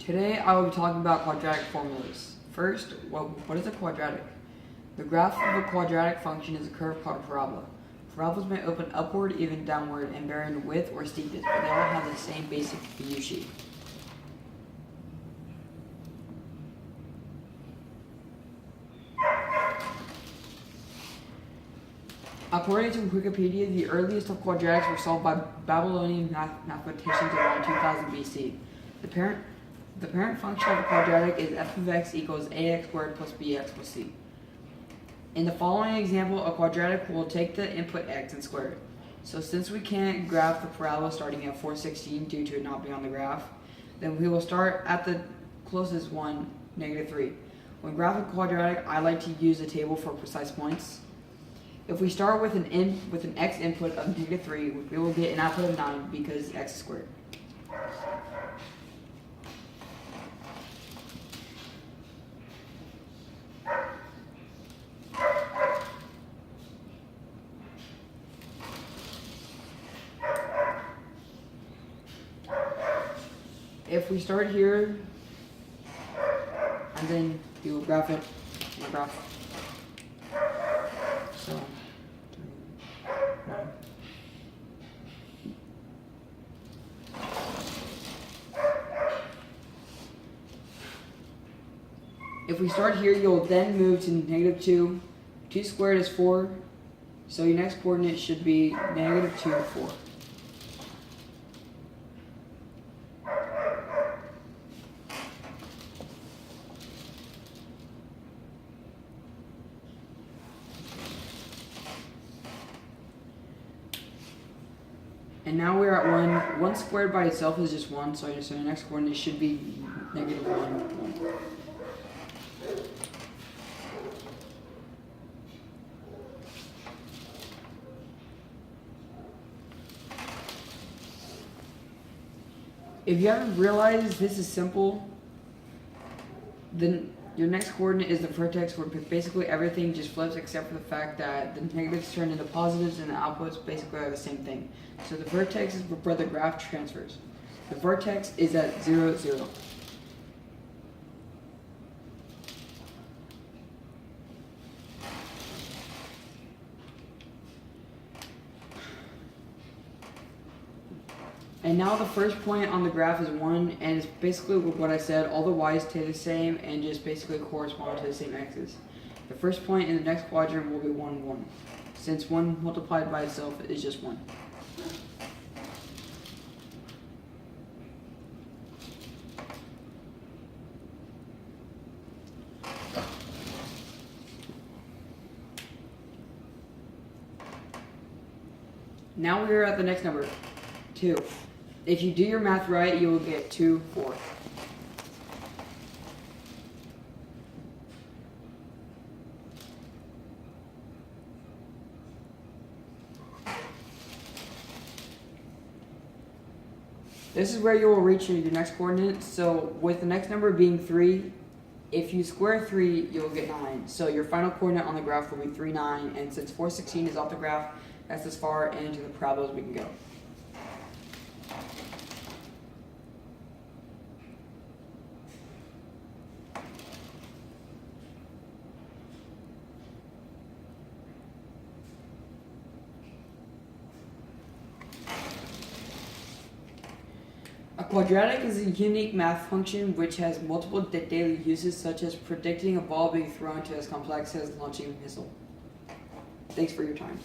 Today I will be talking about quadratic formulas. First, what is a quadratic? The graph of a quadratic function is a curve called a parabola. Parabolas may open upward, even downward, and vary in width or steepness, but they all have the same basic U shape. According to Wikipedia, the earliest of quadratics were solved by Babylonian mathematicians around 2000 BC. The parent function of a quadratic is f of x equals ax squared plus bx plus c. In the following example, a quadratic will take the input x and square it. So since we can't graph the parabola starting at 416 due to it not being on the graph, then we will start at the closest one, -3. When graphing quadratic, I like to use a table for precise points. If we start with an x input of -3, we will get an output of 9 because x is squared. If we start here, and then you will graph it on the graph. So, 9. If we start here, you'll then move to -2. 2 squared is 4, so your next coordinate should be -2, 4. And now we're at 1. 1 squared by itself is just 1, so your next coordinate should be -1, 1. If you haven't realized this is simple, then your next coordinate is the vertex, where basically everything just flips except for the fact that the negatives turn into positives and the outputs basically are the same thing. So the vertex is where the graph transfers. The vertex is at 0, 0. And now the first point on the graph is 1, and it's basically what I said, all the y's stay the same and just basically correspond to the same x's. The first point in the next quadrant will be 1, 1, since 1 multiplied by itself is just 1. Now we're at the next number, 2. If you do your math right, you will get 2, 4. This is where you will reach your next coordinate. So with the next number being 3, if you square 3, you'll get 9. So your final coordinate on the graph will be 3, 9. And since 416 is off the graph, that's as far into the parabola as we can go. A quadratic is a unique math function which has multiple daily uses, such as predicting a ball being thrown to as complex as launching a missile. Thanks for your time.